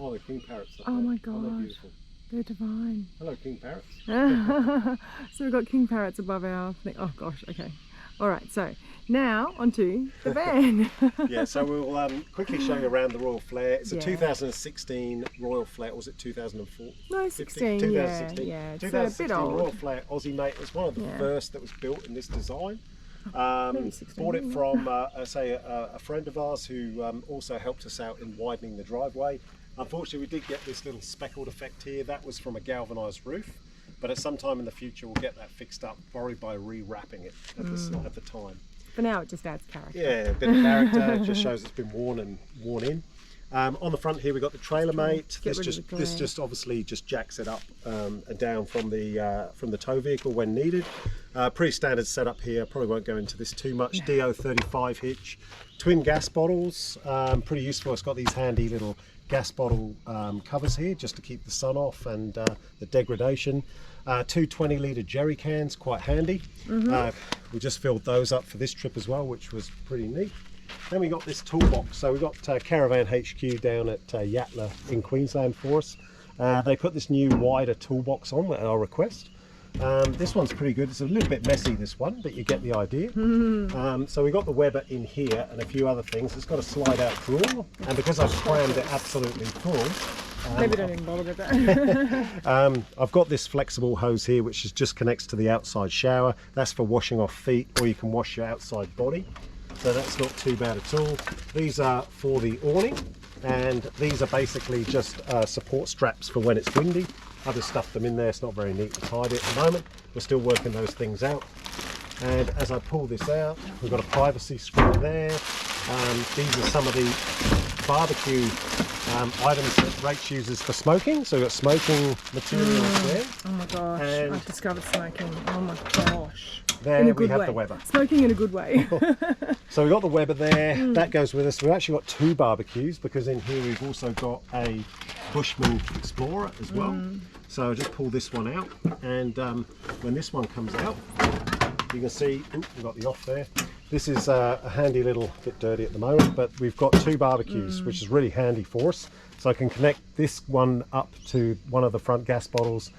Oh, the king parrots. Oh my they're gosh, beautiful. they're divine. Hello, king parrots. So we've got king parrots above our thing. Oh gosh, okay. All right, so now onto the van. Yeah, so we'll quickly show you around the Royal Flare. It's a Yeah. 2016 Royal Flare. Was it 2004? No, 16, 2016. yeah. It's 2016 a bit old. Royal Flare Aussiemate. It was one of the Yeah. first that was built in this design. Maybe 16, Bought it yeah. from, a friend of ours who also helped us out in widening the driveway. Unfortunately, we did get this little speckled effect here. That was from a galvanised roof. But at some time in the future, we'll get that fixed up, probably by re-wrapping it at the time. For now, it just adds character. Yeah, a bit of character. It just shows it's been worn in. On the front here, we've got the trailer mate. This just obviously just jacks it up and down from the tow vehicle when needed. Pretty standard setup here. Probably won't go into this too much. DO35 hitch, twin gas bottles. Pretty useful. It's got these handy little gas bottle covers here just to keep the sun off and the degradation. 2 20-litre jerry cans, quite handy. We just filled those up for this trip as well, which was pretty neat. Then we got this toolbox. So we got Caravan HQ down at Yatla in Queensland for us. They put this new wider toolbox on at our request. This one's pretty good. It's a little bit messy, this one, but you get the idea. So we got the Weber in here and a few other things. It's got a slide out drawer, and because I've crammed it absolutely full, Maybe don't even bother with that. I've got this flexible hose here which just connects to the outside shower. That's for washing off feet, or you can wash your outside body, so that's not too bad at all. These are for the awning, and these are basically just support straps for when it's windy. I've just stuffed them in there. It's not very neat and tidy at the moment. We're still working those things out. And as I pull this out, we've got a privacy screw there. These are some of the barbecue items that Rach uses for smoking. So we've got smoking materials there. Oh my gosh, And I've discovered smoking. Oh my gosh. there In a we good have way. the Weber. Smoking in a good way. So we've got the Weber there. That goes with us. We've actually got 2 barbecues because in here we've also got a Bushman Explorer as well. So just pull this one out, and when this one comes out, you can see we've got the off there. This is a handy little bit dirty at the moment, but we've got 2 barbecues, which is really handy for us. So I can connect this one up to one of the front gas bottles,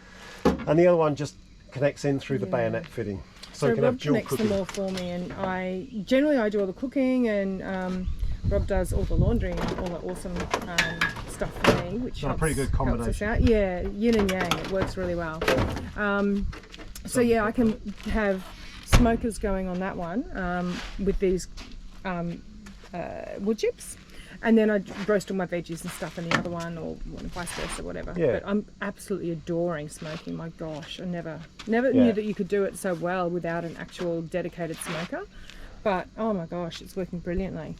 and the other one just connects in through the bayonet fitting. So you can have Rob dual connects cooking. them all for me, and I do all the cooking, and Rob does all the laundry and all that awesome stuff for me, which helps, pretty good helps us combination. out. Yeah, yin and yang, it works really well. So yeah, I can have smokers going on that one with these wood chips, and then I roast all my veggies and stuff in the other one, or vice versa, whatever. Yeah. But I'm absolutely adoring smoking. My gosh, I never knew that you could do it so well without an actual dedicated smoker. But oh my gosh, it's working brilliantly.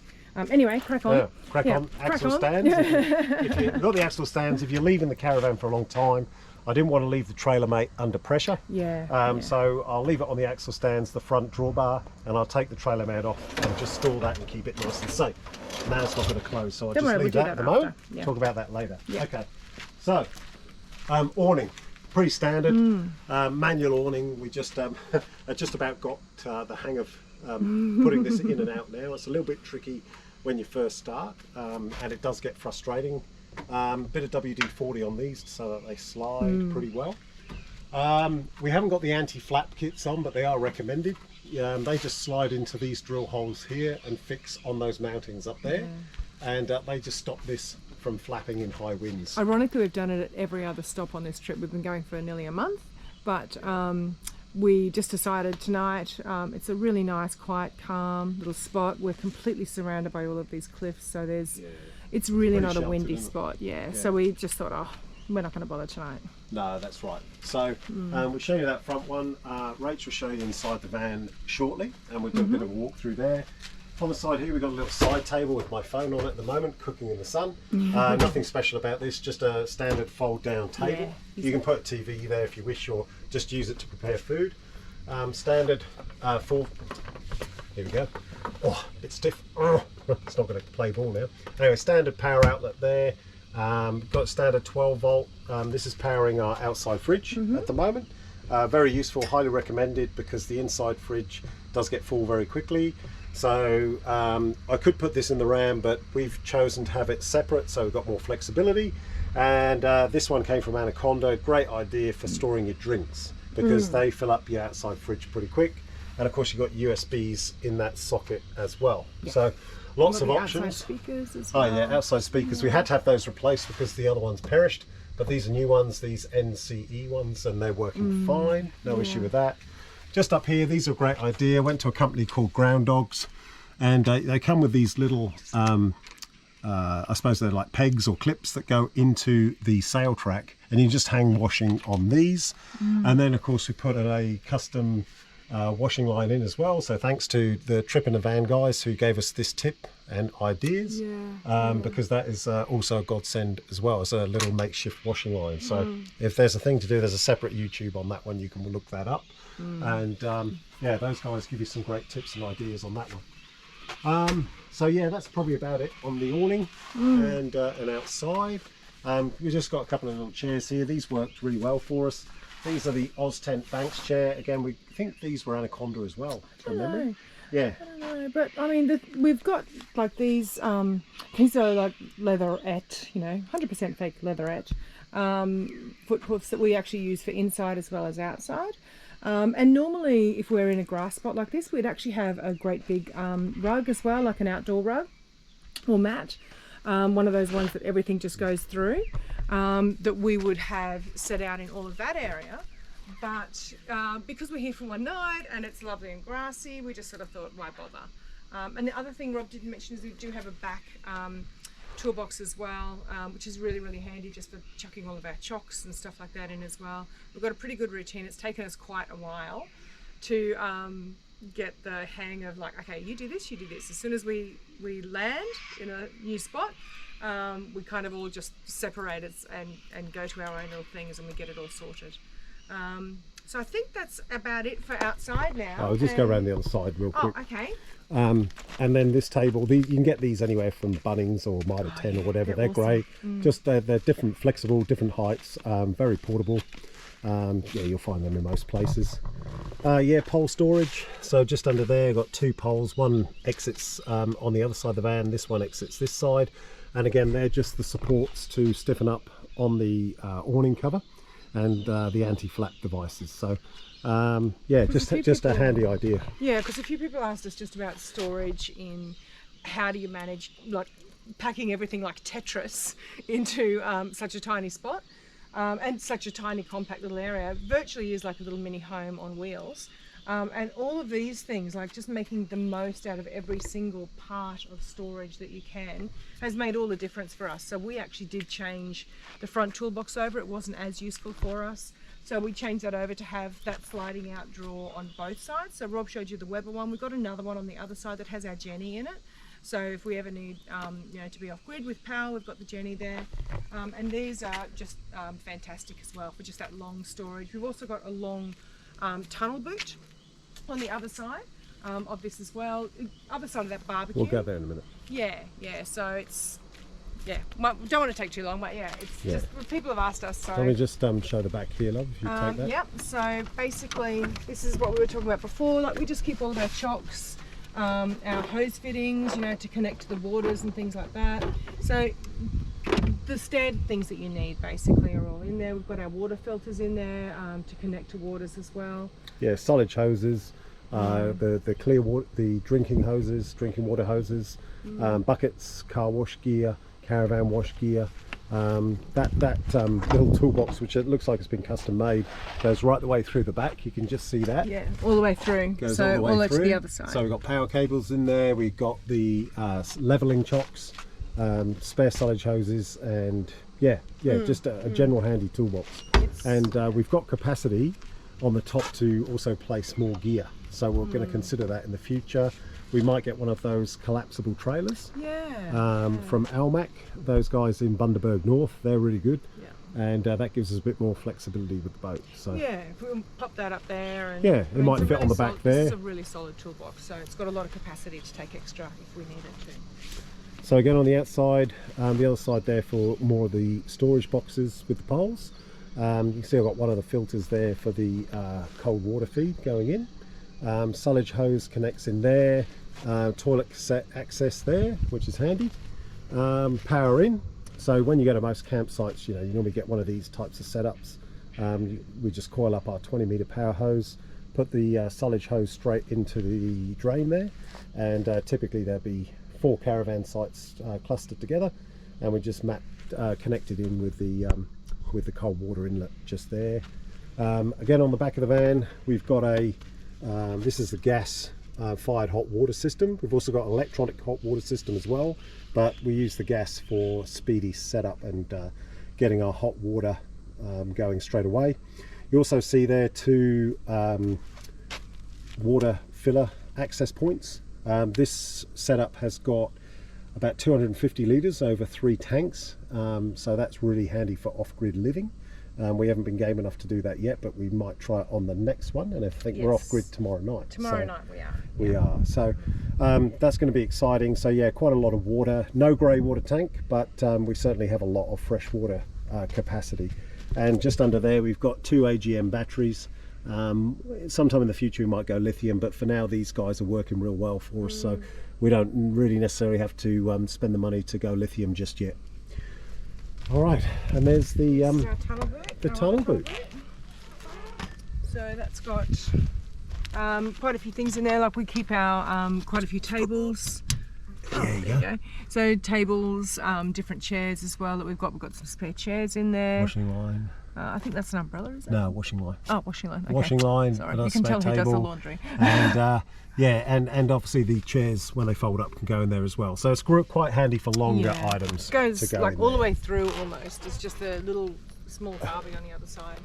Anyway, crack on. Crack on. Axle stands. If you've got the axle stands, if you're leaving the caravan for a long time, I didn't want to leave the trailer mate under pressure. Yeah. So I'll leave it on the axle stands, the front drawbar, and I'll take the trailer mate off and just store that and keep it nice and safe. Now it's not going to close, so I'll Don't just worry, leave we'll that do at that the moment. after. Yeah. Talk about that later. Yeah. Okay. So, awning. Pretty standard. Manual awning. We just I just about got the hang of putting this in and out now. It's a little bit tricky when you first start, and it does get frustrating. Bit of WD-40 on these so that they slide pretty well. We haven't got the anti-flap kits on, but they are recommended. They just slide into these drill holes here and fix on those mountings up there, and they just stop this from flapping in high winds. Ironically, we've done it at every other stop on this trip. We've been going for nearly a month, but we just decided tonight, it's a really nice, quiet, calm little spot. We're completely surrounded by all of these cliffs, so it's really Pretty not a sheltered, windy isn't it? spot. Yeah, so we just thought, oh, we're not going to bother tonight. No, that's right. So we'll show you that front one. Rach will show you inside the van shortly, and we'll do a bit of a walk through there. On the side here we've got a little side table with my phone on at the moment, cooking in the sun. Nothing special about this, just a standard fold down table. You can put a TV there if you wish, or just use it to prepare food. Standard full, here we go. Oh, a bit stiff. It's not going to play ball now. Anyway, standard power outlet there. Got standard 12 volt. This is powering our outside fridge at the moment. Very useful, highly recommended, because the inside fridge does get full very quickly. So I could put this in the Ram, but we've chosen to have it separate, so we've got more flexibility. And this one came from Anaconda. Great idea for storing your drinks, because they fill up your outside fridge pretty quick. And of course you've got USBs in that socket as well. Yeah. So lots of options. Outside speakers as well. Oh yeah, outside speakers. We had to have those replaced because the other ones perished. But these are new ones, these NCE ones, and they're working fine. No issue with that. Just up here, these are a great idea. Went to a company called Ground Dogs, and they come with these little, I suppose they're like pegs or clips that go into the sail track, and you just hang washing on these. And then of course we put a custom washing line in as well. So thanks to the Trip in a Van guys who gave us this tip and ideas, because that is also a godsend as well as a little makeshift washing line. So if there's a thing to do, there's a separate YouTube on that one, you can look that up. And yeah, those guys give you some great tips and ideas on that one. So yeah, that's probably about it on the awning and outside. We've just got a couple of little chairs here. These worked really well for us. These are the Tent Banks chair. Again, we think these were Anaconda as well, from memory. Yeah. I don't know, but I mean, we've got like these are like leatherette, 100% fake leatherette foot hoofs that we actually use for inside as well as outside. And normally, if we're in a grass spot like this, we'd actually have a great big rug as well, like an outdoor rug or mat. One of those ones that everything just goes through, that we would have set out in all of that area. But because we're here for one night and it's lovely and grassy, we just sort of thought, why bother? And the other thing Rob didn't mention is we do have a back toolbox as well, which is really, really handy just for chucking all of our chocks and stuff like that in as well. We've got a pretty good routine. It's taken us quite a while to get the hang of like, okay, you do this, you do this. As soon as we land in a new spot, we kind of all just separate it and go to our own little things, and we get it all sorted. So I think that's about it for outside now. I'll just go around the other side real quick. Oh, okay. And then this table, you can get these anywhere from Bunnings or Mitre 10 or whatever. They're awesome. Great. Just they're different, flexible, different heights, very portable. Yeah, you'll find them in most places. Yeah, pole storage. So just under there, got two poles. One exits on the other side of the van. This one exits this side. And again, they're just the supports to stiffen up on the awning cover and the anti-flap devices. So yeah, just a handy idea. Yeah, because a few people asked us just about storage in how do you manage like packing everything like Tetris into such a tiny spot and such a tiny compact little area. Virtually is like a little mini home on wheels. And all of these things, like just making the most out of every single part of storage that you can, has made all the difference for us. So we actually did change the front toolbox over. It wasn't as useful for us. So we changed that over to have that sliding out drawer on both sides. So Rob showed you the Weber one. We've got another one on the other side that has our Jenny in it. So if we ever need to be off grid with power, we've got the Jenny there. And these are just fantastic as well for just that long storage. We've also got a long tunnel boot on the other side of this as well. Other side of that barbecue. We'll go there in a minute. Yeah. So it's, don't want to take too long, but it's just, people have asked us. So let me just show the back here, love, if you take that. Yep, so basically this is what we were talking about before. Like we just keep all of our chocks, our hose fittings, to connect to the waters and things like that. So the standard things that you need basically are all in there. We've got our water filters in there to connect to waters as well. Yeah, solid hoses, the clear water, the drinking water hoses, buckets, car wash gear, caravan wash gear. That little toolbox, which it looks like it's been custom made, goes right the way through the back. You can just see that. Yeah, all the way through. Goes so all the way all through. To the other side. So we've got power cables in there. We've got the leveling chocks, spare silage hoses, and just a general handy toolbox. And we've got capacity on the top to also place more gear. So we're going to consider that in the future. We might get one of those collapsible trailers from Aussiemate. Those guys in Bundaberg North, they're really good. And that gives us a bit more flexibility with the boat. So if we pop that up there, and it might fit on the back there. It's a really solid toolbox, so it's got a lot of capacity to take extra if we need it to. So again, on the outside, the other side there for more of the storage boxes with the poles. You can see I've got one of the filters there for the cold water feed going in. Silage hose connects in there. Toilet access there, which is handy. Power in. So when you go to most campsites, you normally get one of these types of setups. We just coil up our 20-meter power hose, put the silage hose straight into the drain there, and typically there'll be 4 caravan sites clustered together, and we just connected in with the cold water inlet just there. Again, on the back of the van, we've got this is the gas fired hot water system. We've also got an electronic hot water system as well, but we use the gas for speedy setup and getting our hot water going straight away. You also see there 2 water filler access points. This setup has got about 250 litres over 3 tanks, so that's really handy for off-grid living. We haven't been game enough to do that yet, but we might try it on the next one, and I think we're off grid tomorrow night. Tomorrow night we are. We are. So that's going to be exciting. So yeah, quite a lot of water. No grey water tank, but we certainly have a lot of fresh water capacity. And just under there we've got 2 AGM batteries. Sometime in the future we might go lithium, but for now these guys are working real well for us, so we don't really necessarily have to spend the money to go lithium just yet. All right, and there's the tunnel boot. So that's got quite a few things in there. Like we keep our quite a few tables. There you go. So tables, different chairs as well that we've got. We've got some spare chairs in there. Washing line. I think that's an umbrella, is it? No, washing line. Oh, washing line. Okay. Washing line. Sorry, you can tell who does the laundry. And and obviously the chairs, when they fold up, can go in there as well. So it's quite handy for longer items. It goes to go like in all there. the way through almost. It's just a little small carving on the other side.